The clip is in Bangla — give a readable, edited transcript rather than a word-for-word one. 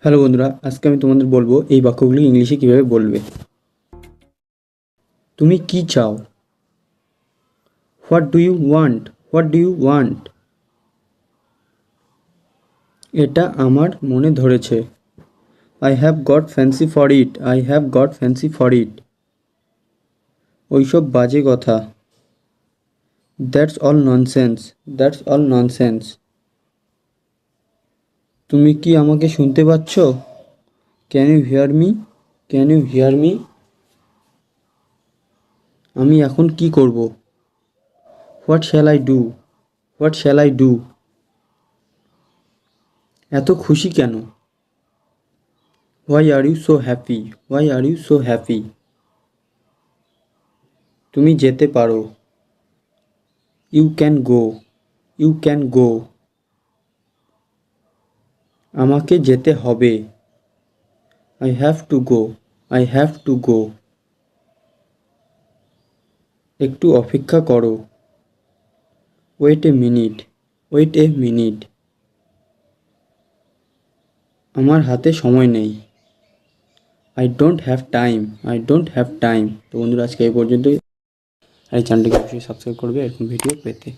হ্যালো বন্ধুরা, আজকে আমি তোমাদের বলবো এই বাক্যগুলি ইংলিশে কিভাবে বলবে। তুমি কি চাও? What do you want? What do you want? এটা আমার মনে ধরেছে। I have got fancy for it. I have got fancy for it. ওইসব বাজে কথা। That's all nonsense. That's all nonsense. তুমি কি আমাকে শুনতে পাচ্ছ? Can you hear me? Can you hear me? আমি এখন কি করব? What shall I do? What shall I do? এত খুশি কেন? Why are you so happy? Why are you so happy? তুমি যেতে পারো। You can go. You can go. আমাকে যেতে হবে। I have to go. I have to go. একটু অপেক্ষা করো। Wait a minute. Wait a minute. আমার হাতে সময় নেই। I don't have time. I don't have time. তো বন্ধুরা, আজকে এই পর্যন্তই। আর এই চ্যানেলটিকে অবশ্যই সাবস্ক্রাইব করবে এরকম ভিডিও পেতে।